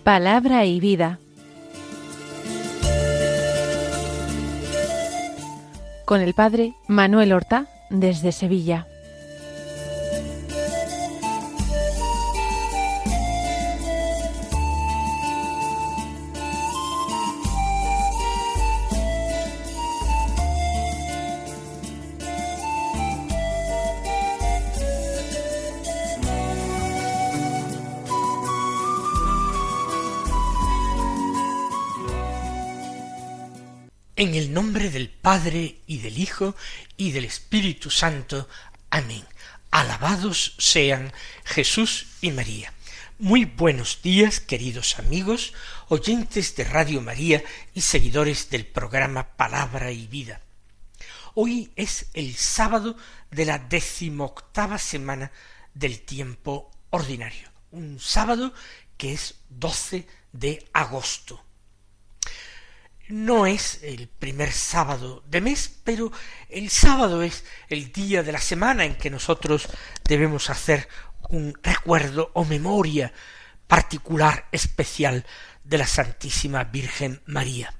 Palabra y vida. Con el padre Manuel Horta, desde Sevilla. En el nombre del Padre, y del Hijo, y del Espíritu Santo. Amén. Alabados sean Jesús y María. Muy buenos días, queridos amigos, oyentes de Radio María y seguidores del programa Palabra y Vida. Hoy es el sábado de la 18ª semana del tiempo ordinario. Un sábado que es 12 de agosto. No es el primer sábado de mes, pero el sábado es el día de la semana en que nosotros debemos hacer un recuerdo o memoria particular, especial de la Santísima Virgen María.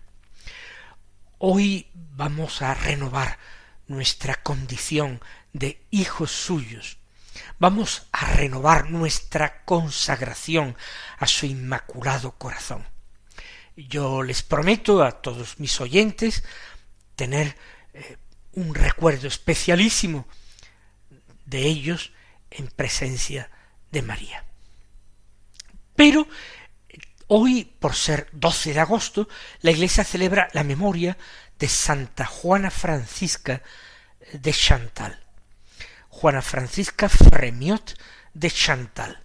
Hoy vamos a renovar nuestra condición de hijos suyos. Vamos a renovar nuestra consagración a su Inmaculado Corazón. Yo les prometo a todos mis oyentes tener un recuerdo especialísimo de ellos en presencia de María. Pero hoy, por ser 12 de agosto, la Iglesia celebra la memoria de Santa Juana Francisca de Chantal. Juana Francisca Fremiot de Chantal.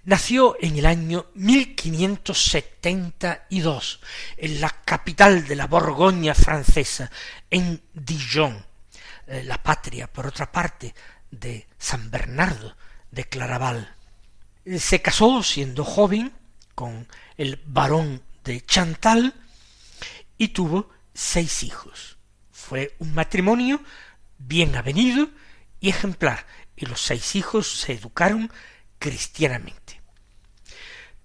Nació en el año 1572 en la capital de la Borgoña francesa, en Dijon, la patria, por otra parte, de San Bernardo de Claraval. Se casó siendo joven con el barón de Chantal y tuvo 6 hijos. Fue un matrimonio bien avenido y ejemplar, y los 6 hijos se educaron cristianamente.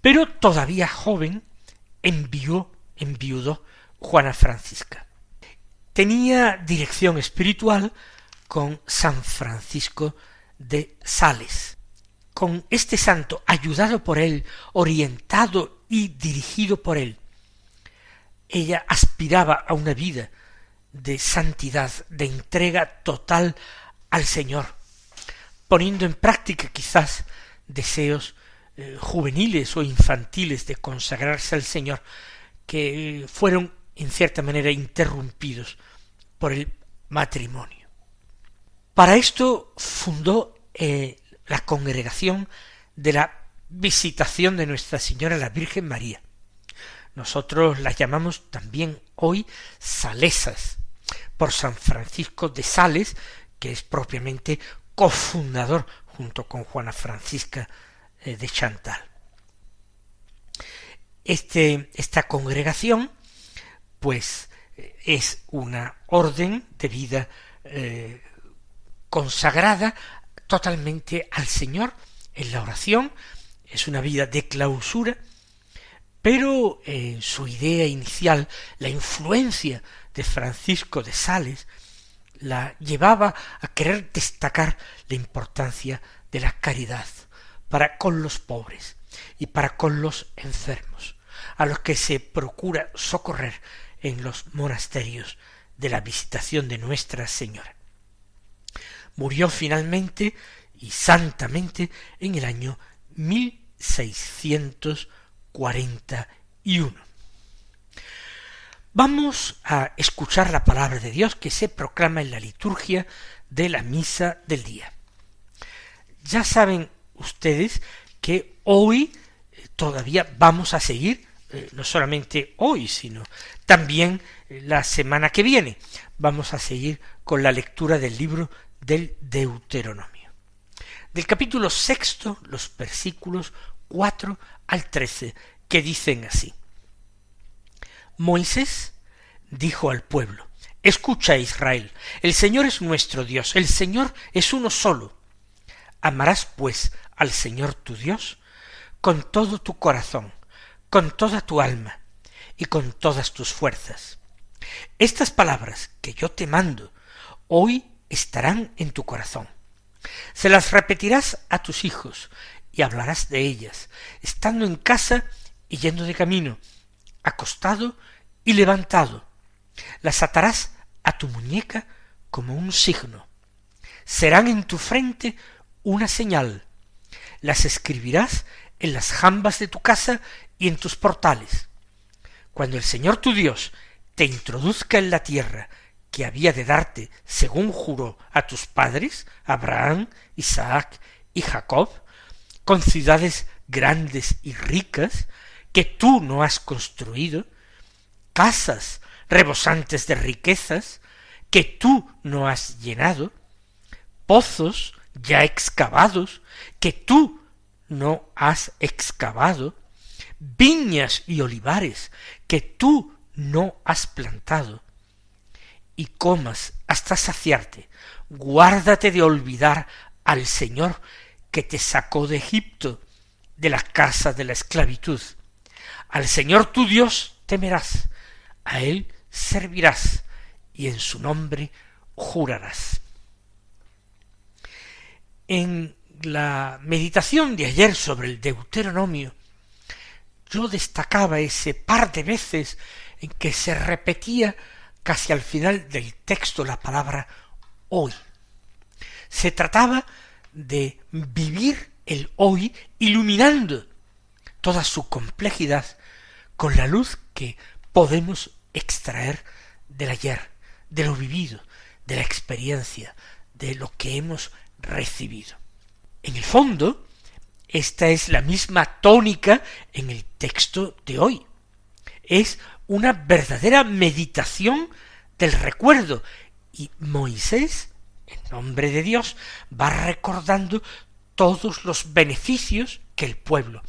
Pero todavía joven enviudó Juana Francisca. Tenía dirección espiritual con San Francisco de Sales. Con este santo, ayudado por él, orientado y dirigido por él, ella aspiraba a una vida de santidad, de entrega total al Señor, poniendo en práctica quizás deseos juveniles o infantiles de consagrarse al Señor, que fueron en cierta manera interrumpidos por el matrimonio. Para esto fundó la congregación de la Visitación de Nuestra Señora la Virgen María. Nosotros las llamamos también hoy salesas, por San Francisco de Sales, que es propiamente cofundador junto con Juana Francisca de Chantal. Esta congregación, pues, es una orden de vida consagrada totalmente al Señor en la oración. Es una vida de clausura, pero en su idea inicial, la influencia de Francisco de Sales la llevaba a querer destacar la importancia de la caridad para con los pobres y para con los enfermos, a los que se procura socorrer en los monasterios de la Visitación de Nuestra Señora. Murió finalmente y santamente en el año 1641. Vamos a escuchar la palabra de Dios que se proclama en la liturgia de la misa del día. Ya saben ustedes que hoy todavía vamos a seguir, no solamente hoy, sino también la semana que viene, vamos a seguir con la lectura del libro del Deuteronomio. Del capítulo 6, los versículos 4 al 13, que dicen así: Moisés dijo al pueblo: escucha, Israel, el Señor es nuestro Dios, el Señor es uno solo. Amarás pues al Señor tu Dios con todo tu corazón, con toda tu alma y con todas tus fuerzas. Estas palabras que yo te mando hoy estarán en tu corazón. Se las repetirás a tus hijos y hablarás de ellas, estando en casa y yendo de camino, acostado y levantado. Las atarás a tu muñeca como un signo. Serán en tu frente una señal. Las escribirás en las jambas de tu casa y en tus portales. Cuando el Señor tu Dios te introduzca en la tierra que había de darte según juró a tus padres, Abraham, Isaac y Jacob, con ciudades grandes y ricas que tú no has construido, casas rebosantes de riquezas que tú no has llenado, pozos ya excavados que tú no has excavado, viñas y olivares que tú no has plantado, y comas hasta saciarte. Guárdate de olvidar al Señor que te sacó de Egipto, de la casa de la esclavitud. Al Señor tu Dios temerás, a Él servirás, y en su nombre jurarás. En la meditación de ayer sobre el Deuteronomio, yo destacaba ese par de veces en que se repetía casi al final del texto la palabra hoy. Se trataba de vivir el hoy iluminando toda su complejidad con la luz que podemos extraer del ayer, de lo vivido, de la experiencia, de lo que hemos recibido. En el fondo, esta es la misma tónica en el texto de hoy. Es una verdadera meditación del recuerdo, y Moisés, en nombre de Dios, va recordando todos los beneficios que el pueblo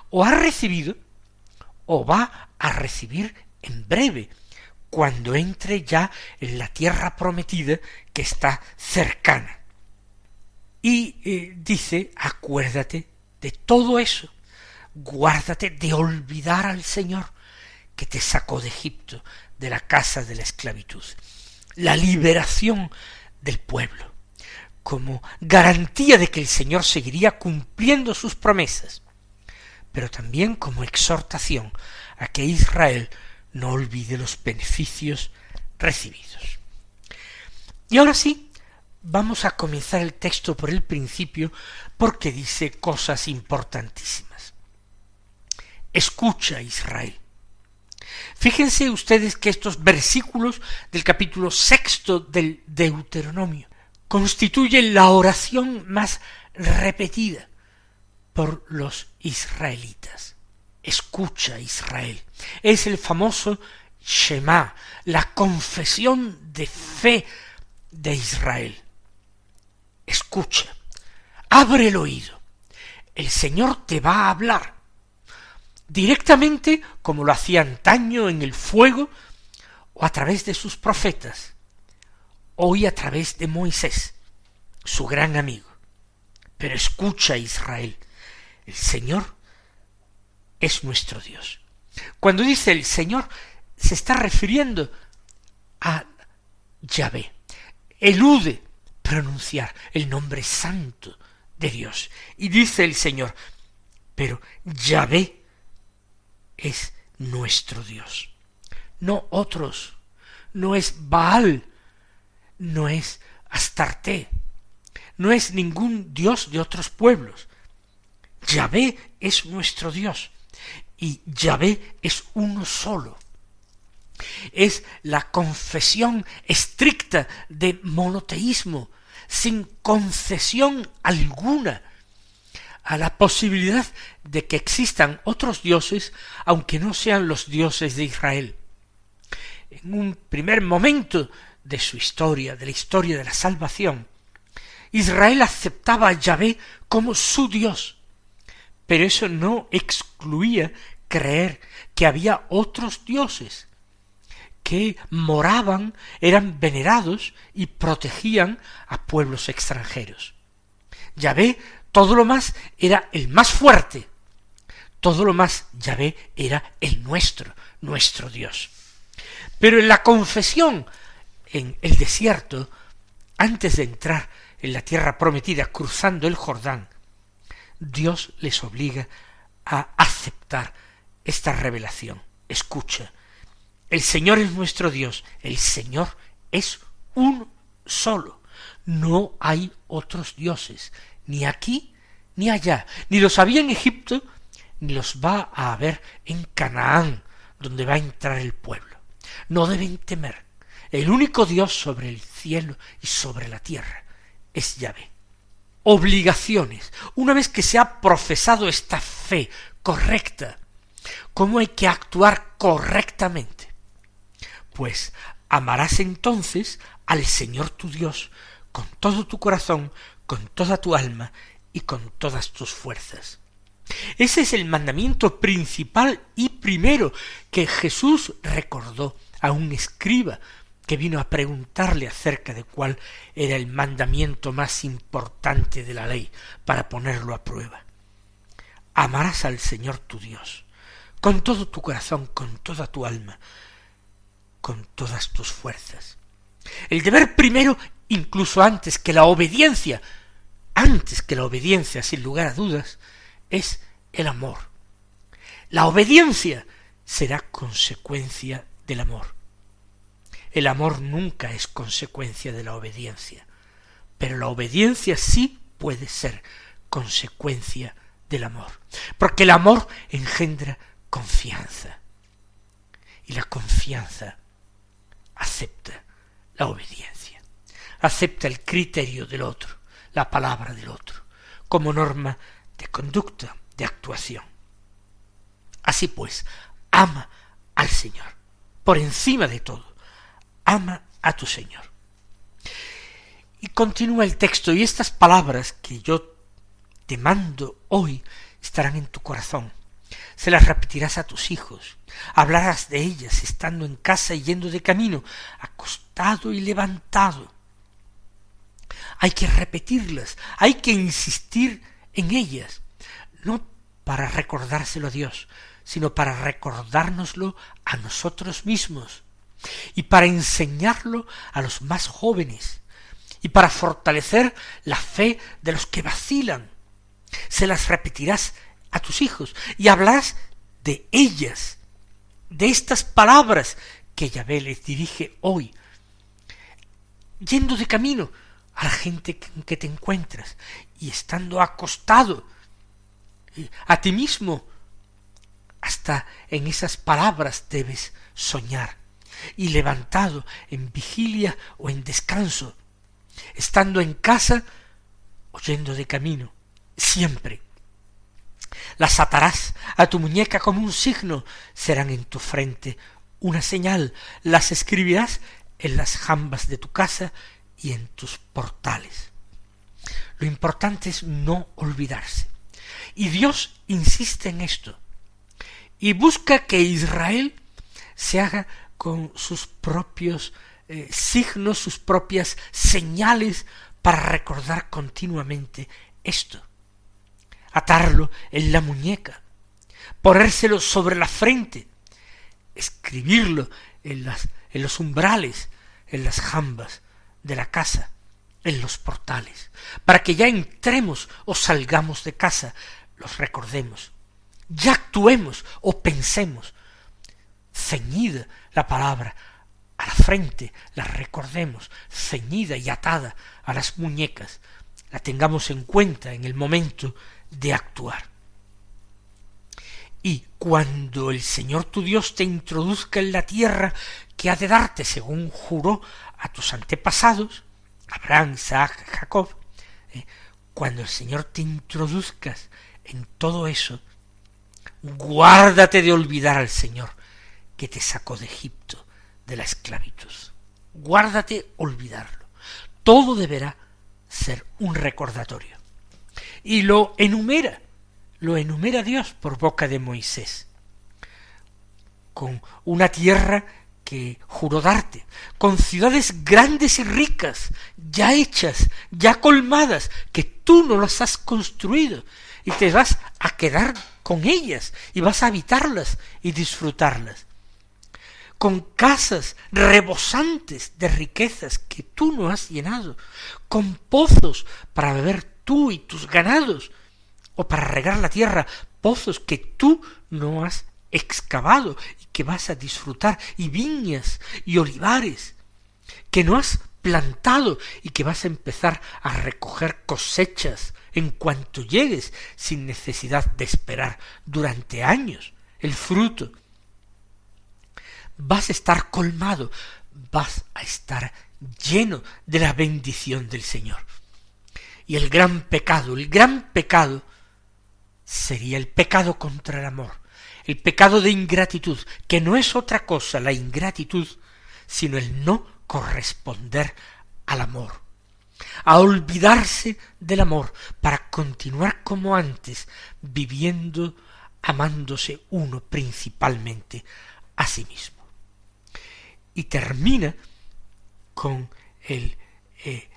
o ha recibido o va a recibir en breve, cuando entre ya en la tierra prometida que está cercana. Y dice, acuérdate de todo eso, guárdate de olvidar al Señor que te sacó de Egipto, de la casa de la esclavitud. La liberación del pueblo, como garantía de que el Señor seguiría cumpliendo sus promesas, pero también como exhortación a que Israel no olvide los beneficios recibidos. Y ahora sí, vamos a comenzar el texto por el principio, porque dice cosas importantísimas. Escucha, Israel. Fíjense ustedes que estos versículos del capítulo 6 del Deuteronomio constituyen la oración más repetida por los israelitas. Escucha, Israel. Es el famoso Shema, la confesión de fe de Israel. Escucha, abre el oído. El Señor te va a hablar directamente, como lo hacía antaño en el fuego, o a través de sus profetas, hoy a través de Moisés, su gran amigo. Pero escucha, Israel, el Señor es nuestro Dios. Cuando dice el Señor, se está refiriendo a Yahvé. Elude pronunciar el nombre santo de Dios. Y dice el Señor, pero Yahvé es nuestro Dios, no otros, no es Baal, no es Astarte, no es ningún dios de otros pueblos. Yahvé es nuestro Dios, y Yahvé es uno solo. Es la confesión estricta de monoteísmo, sin concesión alguna a la posibilidad de que existan otros dioses, aunque no sean los dioses de Israel. En un primer momento de su historia, de la historia de la salvación, Israel aceptaba a Yahvé como su Dios, pero eso no excluía creer que había otros dioses, que moraban, eran venerados y protegían a pueblos extranjeros. Yahvé, todo lo más, era el más fuerte. Todo lo más, Yahvé, era el nuestro Dios. Pero en la confesión, en el desierto, antes de entrar en la tierra prometida, cruzando el Jordán, Dios les obliga a aceptar esta revelación. Escucha, el Señor es nuestro Dios, el Señor es uno solo. No hay otros dioses, ni aquí ni allá, ni los había en Egipto, ni los va a haber en Canaán, donde va a entrar el pueblo. No deben temer. El único Dios sobre el cielo y sobre la tierra es Yahvé. Obligaciones. Una vez que se ha profesado esta fe correcta, ¿cómo hay que actuar correctamente? Pues amarás entonces al Señor tu Dios con todo tu corazón, con toda tu alma y con todas tus fuerzas. Ese es el mandamiento principal y primero que Jesús recordó a un escriba que vino a preguntarle acerca de cuál era el mandamiento más importante de la ley para ponerlo a prueba. Amarás al Señor tu Dios con todo tu corazón, con toda tu alma, con todas tus fuerzas. El deber primero, incluso antes que la obediencia, sin lugar a dudas, es el amor. La obediencia será consecuencia del amor. El amor nunca es consecuencia de la obediencia, pero la obediencia sí puede ser consecuencia del amor, porque el amor engendra confianza, y la confianza acepta la obediencia, acepta el criterio del otro, la palabra del otro, como norma de conducta, de actuación. Así pues, ama al Señor, por encima de todo, ama a tu Señor. Y continúa el texto, y estas palabras que yo te mando hoy estarán en tu corazón. Se las repetirás a tus hijos, hablarás de ellas estando en casa y yendo de camino, acostado y levantado. Hay que repetirlas, hay que insistir en ellas, no para recordárselo a Dios, sino para recordárnoslo a nosotros mismos, y para enseñarlo a los más jóvenes, y para fortalecer la fe de los que vacilan. Se las repetirás a tus hijos, y hablarás de ellas, de estas palabras que Yahvé les dirige hoy, yendo de camino a la gente que te encuentras, y estando acostado, a ti mismo, hasta en esas palabras debes soñar, y levantado en vigilia o en descanso, estando en casa o yendo de camino, siempre. Las atarás a tu muñeca como un signo, serán en tu frente una señal, las escribirás en las jambas de tu casa y en tus portales. Lo importante es no olvidarse. Y Dios insiste en esto, y busca que Israel se haga con sus propios signos, sus propias señales, para recordar continuamente esto. Atarlo en la muñeca, ponérselo sobre la frente, escribirlo en los umbrales, en las jambas de la casa, en los portales, para que ya entremos o salgamos de casa, los recordemos, ya actuemos o pensemos, ceñida la palabra a la frente, la recordemos, ceñida y atada a las muñecas, la tengamos en cuenta en el momento de actuar. Y cuando el Señor tu Dios te introduzca en la tierra que ha de darte según juró a tus antepasados, Abraham, Isaac, Jacob, cuando el Señor te introduzcas en todo eso, guárdate de olvidar al Señor que te sacó de Egipto, de la esclavitud. Guárdate olvidarlo. Todo deberá ser un recordatorio. Y lo enumera Dios por boca de Moisés, con una tierra que juró darte, con ciudades grandes y ricas, ya hechas, ya colmadas, que tú no las has construido, y te vas a quedar con ellas, y vas a habitarlas y disfrutarlas, con casas rebosantes de riquezas que tú no has llenado, con pozos para beber tú y tus ganados, o para regar la tierra, pozos que tú no has excavado y que vas a disfrutar, y viñas y olivares que no has plantado y que vas a empezar a recoger cosechas en cuanto llegues, sin necesidad de esperar durante años el fruto. Vas a estar colmado, vas a estar lleno de la bendición del Señor. Y el gran pecado sería el pecado contra el amor, el pecado de ingratitud, que no es otra cosa la ingratitud, sino el no corresponder al amor, a olvidarse del amor para continuar como antes, viviendo, amándose uno principalmente a sí mismo. Y termina con el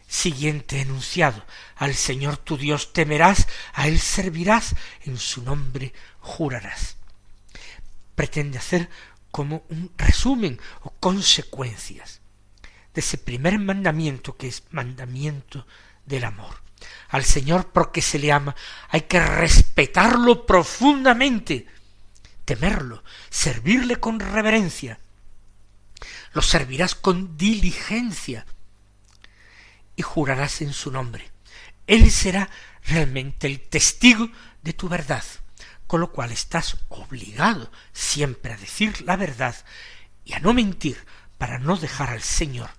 siguiente enunciado: al Señor tu Dios temerás, a Él servirás, en su nombre jurarás. Pretende hacer como un resumen o consecuencias de ese primer mandamiento, que es mandamiento del amor. Al Señor, porque se le ama, hay que respetarlo profundamente, temerlo, servirle con reverencia. Lo servirás con diligencia y jurarás en su nombre. Él será realmente el testigo de tu verdad, con lo cual estás obligado siempre a decir la verdad y a no mentir, para no dejar al Señor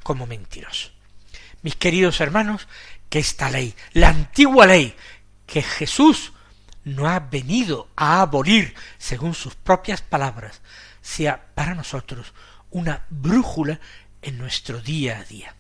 como mentiroso. Mis queridos hermanos, que esta ley, la antigua ley, que Jesús no ha venido a abolir según sus propias palabras, sea para nosotros una brújula en nuestro día a día.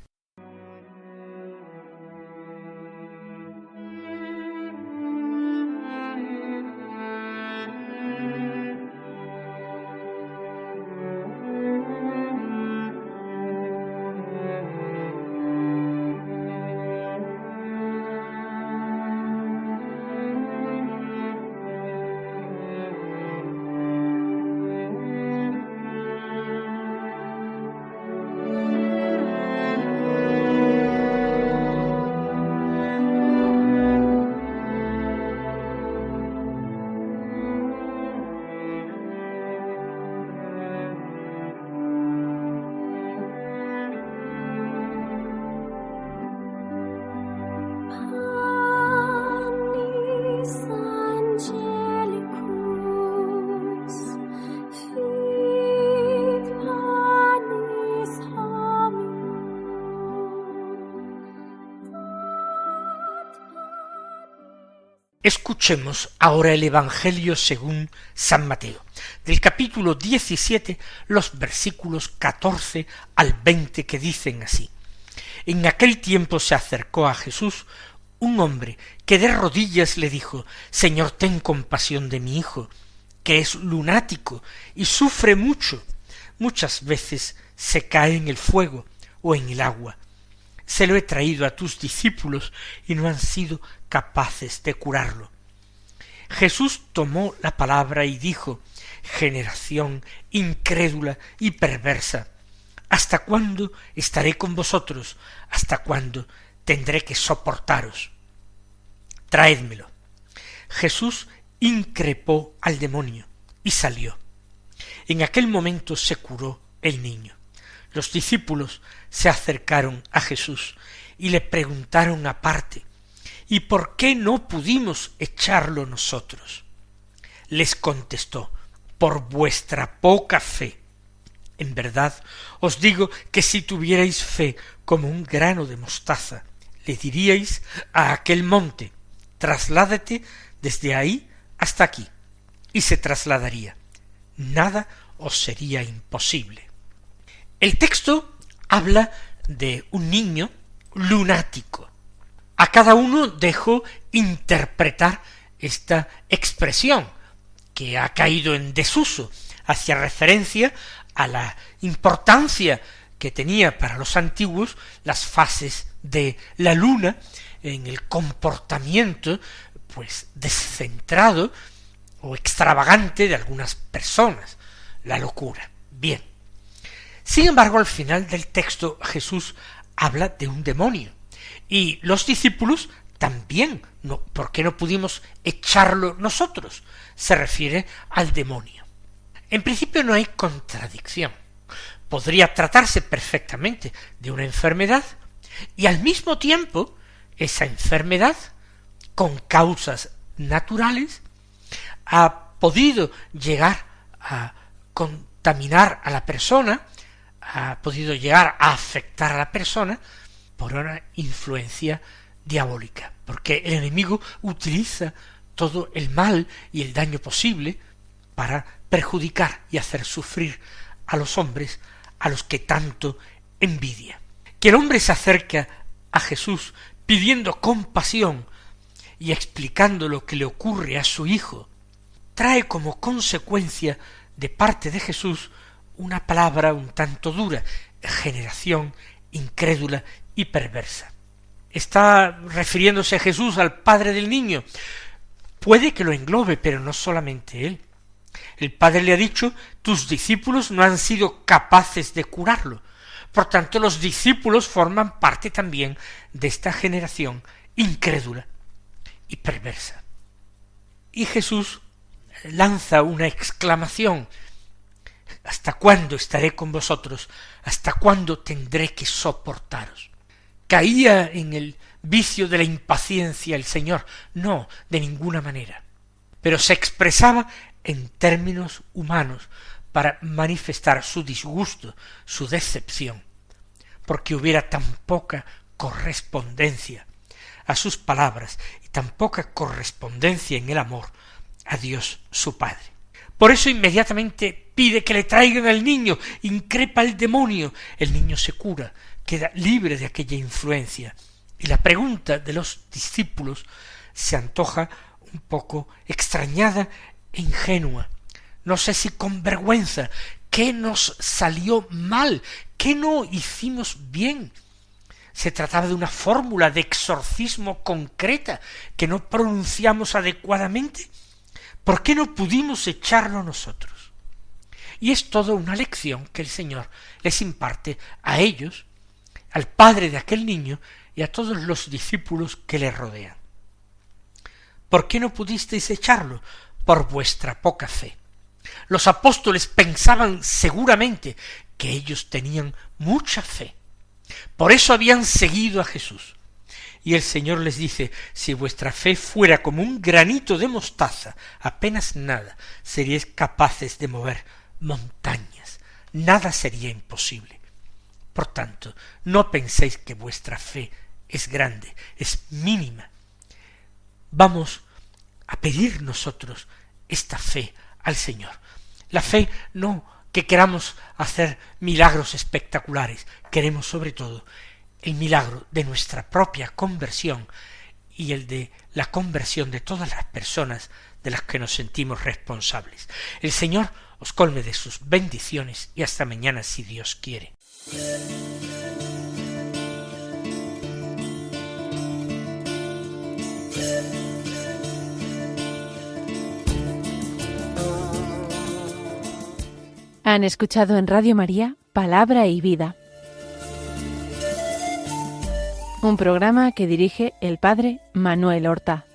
Escuchemos ahora el Evangelio según San Mateo, del capítulo 17, los versículos 14 al 20, que dicen así: En aquel tiempo se acercó a Jesús un hombre que de rodillas le dijo: Señor, ten compasión de mi hijo, que es lunático y sufre mucho. Muchas veces se cae en el fuego o en el agua. Se lo he traído a tus discípulos y no han sido capaces de curarlo. Jesús tomó la palabra y dijo: Generación incrédula y perversa, ¿hasta cuándo estaré con vosotros? ¿Hasta cuándo tendré que soportaros? Traédmelo. Jesús increpó al demonio y salió. En aquel momento se curó el niño. Los discípulos se acercaron a Jesús y le preguntaron aparte: ¿Y por qué no pudimos echarlo nosotros? Les contestó: por vuestra poca fe. En verdad os digo que si tuvierais fe como un grano de mostaza, le diríais a aquel monte: trasládate desde ahí hasta aquí, y se trasladaría. Nada os sería imposible. El texto habla de un niño lunático. A cada uno dejo interpretar esta expresión, que ha caído en desuso, hacia referencia a la importancia que tenía para los antiguos las fases de la luna en el comportamiento pues descentrado o extravagante de algunas personas, la locura. Bien. Sin embargo, al final del texto Jesús habla de un demonio y los discípulos también, ¿por qué no pudimos echarlo nosotros? Se refiere al demonio. En principio no hay contradicción. Podría tratarse perfectamente de una enfermedad y al mismo tiempo esa enfermedad, con causas naturales, ha podido llegar a contaminar a la persona, ha podido llegar a afectar a la persona por una influencia diabólica, porque el enemigo utiliza todo el mal y el daño posible para perjudicar y hacer sufrir a los hombres a los que tanto envidia. Que el hombre se acerca a Jesús pidiendo compasión y explicando lo que le ocurre a su hijo, trae como consecuencia de parte de Jesús una palabra un tanto dura: generación incrédula y perversa. Está refiriéndose Jesús al padre del niño. Puede que lo englobe, pero no solamente él. El padre le ha dicho: tus discípulos no han sido capaces de curarlo. Por tanto, los discípulos forman parte también de esta generación incrédula y perversa. Y Jesús lanza una exclamación: ¿hasta cuándo estaré con vosotros? ¿Hasta cuándo tendré que soportaros? ¿Caía en el vicio de la impaciencia el Señor? No, de ninguna manera. Pero se expresaba en términos humanos para manifestar su disgusto, su decepción, porque hubiera tan poca correspondencia a sus palabras y tan poca correspondencia en el amor a Dios su Padre. Por eso inmediatamente pide que le traigan al niño, increpa el demonio, el niño se cura, queda libre de aquella influencia, y la pregunta de los discípulos se antoja un poco extrañada e ingenua. No sé si con vergüenza. ¿Qué nos salió mal? ¿Qué no hicimos bien? Se trataba de una fórmula de exorcismo concreta que no pronunciamos adecuadamente. ¿Por qué no pudimos echarlo nosotros? Y es toda una lección que el Señor les imparte a ellos, al padre de aquel niño y a todos los discípulos que le rodean. ¿Por qué no pudisteis echarlo? Por vuestra poca fe. Los apóstoles pensaban seguramente que ellos tenían mucha fe. Por eso habían seguido a Jesús. Y el Señor les dice: si vuestra fe fuera como un granito de mostaza, apenas nada, seríais capaces de mover montañas. Nada sería imposible. Por tanto, no penséis que vuestra fe es grande, es mínima. Vamos a pedir nosotros esta fe al Señor. La fe no que queramos hacer milagros espectaculares, queremos sobre todo el milagro de nuestra propia conversión y el de la conversión de todas las personas de las que nos sentimos responsables. El Señor os colme de sus bendiciones y hasta mañana si Dios quiere. Han escuchado en Radio María Palabra y Vida, un programa que dirige el Padre Manuel Horta.